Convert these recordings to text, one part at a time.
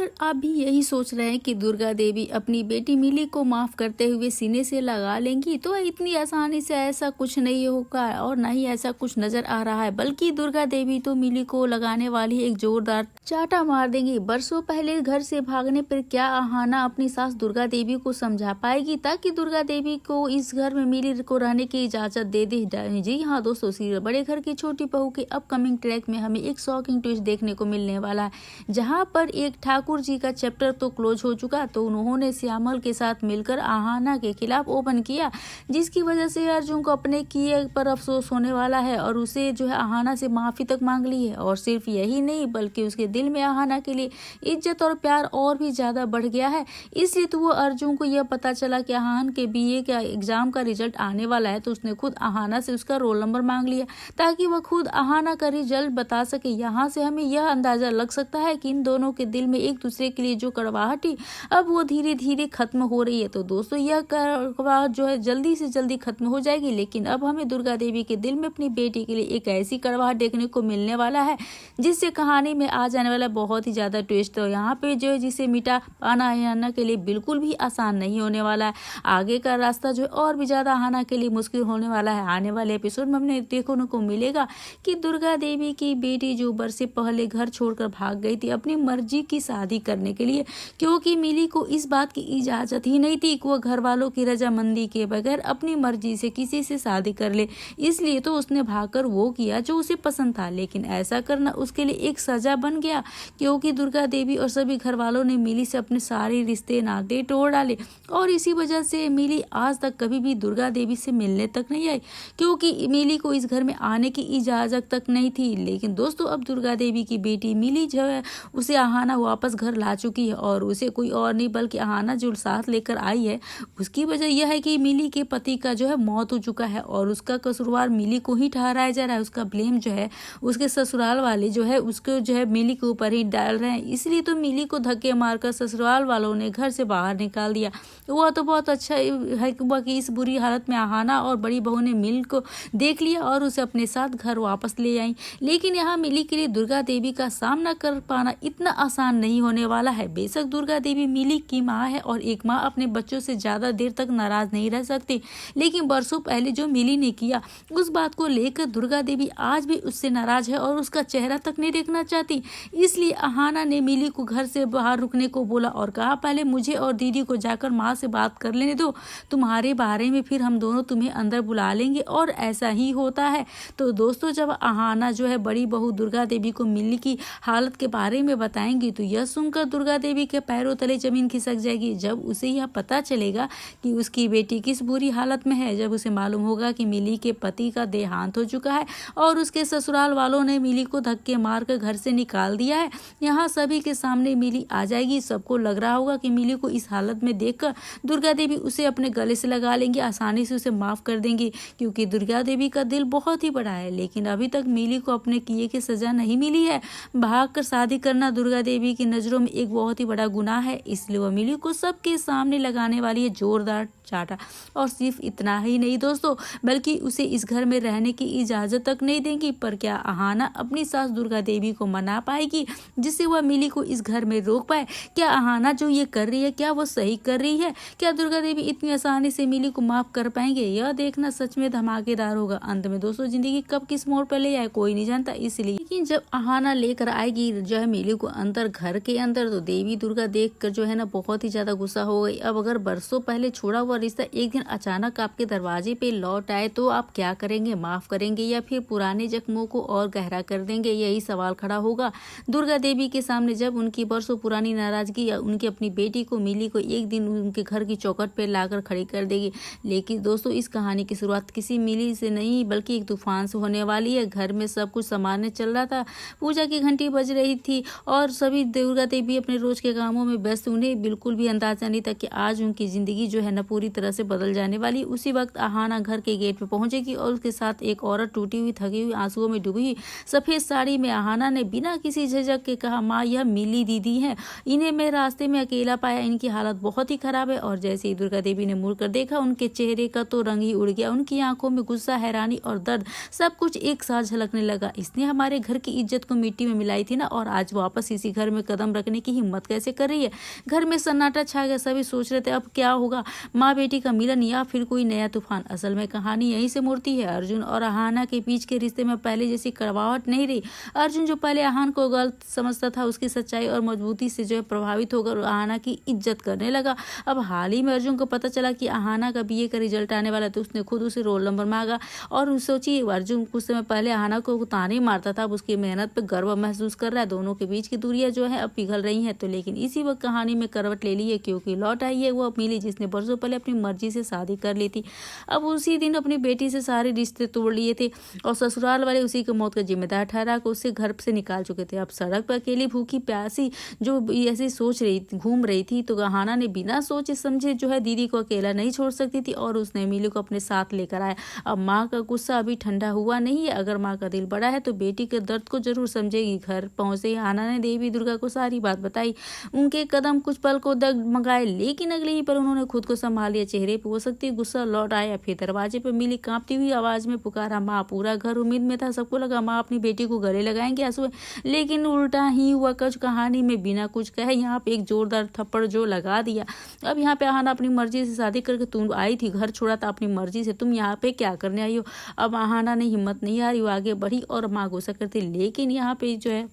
अगर आप भी यही सोच रहे हैं कि दुर्गा देवी अपनी बेटी मिली को माफ करते हुए सीने से लगा लेंगी, तो इतनी आसानी से ऐसा कुछ नहीं होगा और ना ही ऐसा कुछ नजर आ रहा है। बल्कि दुर्गा देवी तो मिली को लगाने वाली एक जोरदार चाटा मार देंगी। बरसों पहले घर से भागने पर क्या आहाना अपनी सास दुर्गा देवी को समझा पाएगी ताकि दुर्गा देवी को इस घर में मिली को रहने की इजाजत दे दी जाए। जी हाँ दोस्तों, सीरियल बड़े घर की छोटी बहू के अपकमिंग ट्रैक में हमें एक शॉकिंग ट्विस्ट देखने को मिलने वाला है, जहाँ पर एक ठाकुर जी का चैप्टर तो क्लोज हो चुका, तो उन्होंने श्यामल के साथ मिलकर आहाना के खिलाफ ओपन किया, जिसकी वजह से अर्जुन को अपने किए पर अफसोस होने वाला है और उसे जो है आहाना से माफी तक मांग ली है। और सिर्फ यही नहीं बल्कि उसके दिल में आहाना के लिए इज्जत और प्यार और भी ज्यादा बढ़ गया है। इसलिए तो वो अर्जुन को यह पता चला कि आहान के बीए का एग्जाम का रिजल्ट आने वाला है, तो उसने खुद आहाना से उसका रोल नंबर मांग लिया ताकि वह खुद आहाना का रिजल्ट बता सके। यहाँ से हमें यह अंदाजा लग सकता है कि इन दोनों के दिल में एक दूसरे के लिए जो कड़वाहट अब वो धीरे धीरे खत्म हो रही है। तो दोस्तों यह कड़वाहट जो है जल्दी से जल्दी खत्म हो जाएगी, लेकिन अब हमें दुर्गा देवी के दिल में अपनी बेटी के लिए एक ऐसी कड़वाहट देखने को मिलने वाला है जिससे कहानी में आ जाने वाला बहुत ही ज्यादा ट्विस्ट है। यहाँ पे जो है जिसे मिटा पाना आहाना के लिए बिल्कुल भी आसान नहीं होने वाला है। आगे का रास्ता जो है और भी ज्यादा आहाना के लिए मुश्किल होने वाला है। आने वाले एपिसोड में हमें देखने को मिलेगा कि दुर्गा देवी की बेटी जो बरसे पहले घर छोड़कर भाग गई थी अपनी मर्जी की शादी करने के लिए, क्योंकि मिली को इस बात की इजाजत ही नहीं थी कि वो घर वालों की रजामंदी के बगैर अपनी मर्जी से किसी से शादी कर ले। इसलिए तो उसने भागकर वो किया जो उसे पसंद था, लेकिन ऐसा करना उसके लिए एक सजा बन गया, क्योंकि दुर्गा देवी और सभी घर वालों ने मिली से अपने सारे रिश्ते नाते तोड़ डाले और इसी वजह से मिली आज तक कभी भी दुर्गा देवी से मिलने तक नहीं आई, क्योंकि मिली को इस घर में आने की इजाजत तक नहीं थी। लेकिन दोस्तों अब दुर्गा देवी की बेटी मिली जो है उसे आहाना वापस घर ला चुकी है और उसे कोई और नहीं बल्कि आहाना जो साथ लेकर आई है। उसकी वजह यह है कि मिली के पति का जो है मौत हो चुका है और उसका कसूरवार मिली को ही ठहराया जा रहा है। उसका ब्लेम जो है उसके ससुराल वाले जो है उसको जो है मिली के ऊपर ही डाल रहे हैं। इसलिए तो मिली को धक्के मारकर ससुराल वालों ने घर से बाहर निकाल दिया। वह तो बहुत अच्छा है कि इस बुरी हालत में आहाना और बड़ी बहू ने मिल को देख लिया और उसे अपने साथ घर वापस ले आई। लेकिन यहाँ मिली के लिए दुर्गा देवी का सामना कर पाना इतना आसान नहीं होने वाला है। बेशक दुर्गा देवी मिली की माँ है और एक माँ अपने बच्चों से ज्यादा देर तक नाराज नहीं रह सकती, लेकिन बरसों पहले जो मिली ने किया उस बात को लेकर दुर्गा देवी आज भी उससे नाराज है और उसका चेहरा तक नहीं देखना चाहती। इसलिए आहाना ने मिली को घर से बाहर रुकने को बोला और कहा पहले मुझे और दीदी को जाकर माँ से बात कर लेने दो, तुम्हारे बारे में फिर हम दोनों तुम्हें अंदर बुला लेंगे। और ऐसा ही होता है। तो दोस्तों जब आहाना जो है बड़ी बहू दुर्गा देवी को मिली की हालत के बारे में बताएंगी तो यह सुनकर दुर्गा देवी के पैरों तले जमीन खिसक जाएगी। जब उसे यह पता चलेगा कि उसकी बेटी किस बुरी हालत में है, जब उसे मालूम होगा कि मिली के पति का देहांत हो चुका है और उसके ससुराल वालों ने मिली को धक्के मारकर घर से निकाल दिया है, यहाँ सभी के सामने मिली आ जाएगी। सबको लग रहा होगा कि मिली को इस हालत में देखकर दुर्गा देवी उसे अपने गले से लगा लेंगी, आसानी से उसे माफ कर देंगी, क्योंकि दुर्गा देवी का दिल बहुत ही बड़ा है। लेकिन अभी तक मिली को अपने किए की सजा नहीं मिली है। भागकर शादी करना दुर्गा देवी की नजरों में एक बहुत ही बड़ा गुनाह है, इसलिए वह मिली को सबके सामने लगाने वाली है जोरदार चाटा। और सिर्फ इतना ही नहीं दोस्तों, बल्कि उसे इस घर में रहने की इजाजत तक नहीं देंगी। पर क्या आहाना अपनी सास दुर्गा देवी को मना पाएगी जिससे वह मिली को इस घर में रोक पाए? क्या आहाना जो ये कर रही है क्या वो सही कर रही है? क्या दुर्गा देवी इतनी आसानी से मिली को माफ कर पाएंगे? यह देखना सच में धमाकेदार होगा। अंत में दोस्तों जिंदगी कब किस मोड़ पर ले आए कोई नहीं जानता, इसलिए लेकिन जब आहाना लेकर आएगी जो है मिली को अंदर घर के अंदर, तो देवी दुर्गा देख कर जो है ना बहुत ही ज्यादा गुस्सा हो गई। अब अगर बरसों पहले छोड़ा हुआ रिश्ता एक दिन अचानक आपके दरवाजे पे लौट आए तो आप क्या करेंगे? माफ करेंगे या फिर पुराने जख्मों को और गहरा कर देंगे? यही सवाल खड़ा होगा दुर्गा देवी के सामने जब उनकी बरसों पुरानी नाराजगी या उनकी अपनी बेटी को मिली को एक दिन उनके घर की चौखट पर लाकर खड़ी कर देगी। लेकिन दोस्तों इस कहानी की शुरुआत किसी मिली से नहीं बल्कि एक तूफान से होने वाली है। घर में सब कुछ सामान्य चल रहा था, पूजा की घंटी बज रही थी और सभी दुर्गा देवी अपने रोज के कामों में व्यस्त। उन्हें बिल्कुल भी अंदाजा नहीं था कि आज उनकी जिंदगी जो है ना पूरी तरह से बदल जाने वाली। उसी वक्त आहाना घर के गेट पे पहुंचेगी और उसके साथ एक औरत टूटी हुई, थकी हुई, आंसुओं में डूबी हुई सफेद साड़ी में। आहाना ने बिना किसी झिझक के कहा, माँ यह मिली दीदी है, इन्हें मैं रास्ते में अकेला पाया, इनकी हालत बहुत ही खराब है। और जैसे ही दुर्गा देवी ने मुड़कर देखा उनके चेहरे का तो रंग ही उड़ गया। उनकी आंखों में गुस्सा, हैरानी और दर्द सब कुछ एक साथ झलकने लगा। इसने हमारे घर की इज्जत को मिट्टी में मिलाई थी ना, और आज वापस इसी घर में कदम कदम रखने की हिम्मत कैसे कर रही है। घर में सन्नाटा छा गया, सभी सोच रहे थे अब क्या होगा, माँ बेटी का मिलन या फिर कोई नया तूफान। असल में कहानी यहीं से मुड़ती है। अर्जुन और अहाना के बीच के रिश्ते में पहले जैसी कड़वाहट नहीं रही। अर्जुन जो पहले अहान को गलत समझता था, उसकी सच्चाई और मजबूती से जो है प्रभावित होकर अहाना की इज्जत करने लगा। अब हाल ही में अर्जुन को पता चला कि अहाना का बीए का रिजल्ट आने वाला, तो उसने खुद उसे रोल नंबर मांगा। और सोचिए, अर्जुन कुछ समय पहले अहाना को ताने मारता था, अब उसकी मेहनत पे गर्व महसूस कर रहा है। दोनों के बीच की दूरियां जो है अब पिघल रही हैं। तो लेकिन इसी वक्त कहानी में करवट ले ली है, क्योंकि लौट आई है वो मिली जिसने बरसों पहले अपनी मर्जी से शादी कर ली थी। अब उसी दिन अपनी बेटी से सारे रिश्ते तोड़ लिए थे और ससुराल वाले उसी की मौत का जिम्मेदार ठहरा कर उसे घर से निकाल चुके थे। अब सड़क पर अकेली भूखी प्यासी जो ऐसे सोच रही घूम रही थी, तो अहाना ने बिना सोचे समझे जो है दीदी को अकेला नहीं छोड़ सकती थी और उसने मिली को अपने साथ लेकर आया। अब माँ का गुस्सा अभी ठंडा हुआ नहीं है। अगर माँ का दिल बड़ा है तो बेटी के दर्द को जरूर समझेगी। घर पहुंचे अहाना ने देवी दुर्गा को सारी बात बताई। उनके कदम कुछ पल को डगमगाए, लेकिन अगले ही पर उन्होंने खुद को संभाल लिया। चेहरे पर हो सकती है गुस्सा लौट आया। फिर दरवाजे पर मिली कांपती हुई आवाज में पुकारा, माँ। पूरा घर उम्मीद में था, सबको लगा माँ अपनी बेटी को गले लगाएंगे आंसू, लेकिन उल्टा ही हुआ। कुछ कहानी में बिना कुछ कहे यहाँ पे एक जोरदार थप्पड़ जो लगा दिया। अब यहाँ पे अहाना अपनी मर्जी से शादी करके तुम आई थी, घर छोड़ा था अपनी मर्जी से, तुम यहाँ पे क्या करने आई हो। अब अहाना ने हिम्मत नहीं हारी, वो आगे बढ़ी और माँ गुस्सा करती, लेकिन यहाँ पे जो है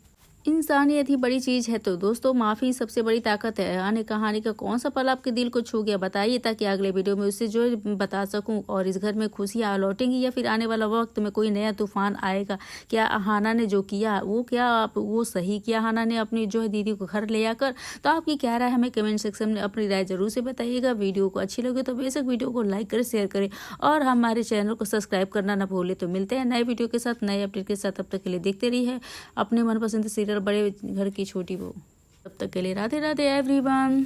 इंसानियत ही बड़ी चीज है। तो दोस्तों, माफी सबसे बड़ी ताकत है। आने कहानी का कौन सा पल आपके दिल को छू गया, बताइए, ताकि अगले वीडियो में उससे जो बता सकूं। और इस घर में खुशियां लौटेंगी या फिर आने वाला वक्त में कोई नया तूफान आएगा। क्या अहाना ने जो किया वो क्या आप वो सही किया अहाना ने अपनी जो है दीदी को घर ले आकर? तो आपकी क्या राय हमें कमेंट सेक्शन में अपनी राय जरूर से बताइएगा। वीडियो को अच्छी लगे तो बेशक वीडियो को लाइक करें, शेयर करें और हमारे चैनल को सब्सक्राइब करना ना भूलें। तो मिलते हैं नए वीडियो के साथ, नए अपडेट के साथ। तब तक के लिए देखते रहिए अपने मनपसंद सीरियल बड़े घर की छोटी बहू। तब तक के लिए राधे राधे एवरीवन।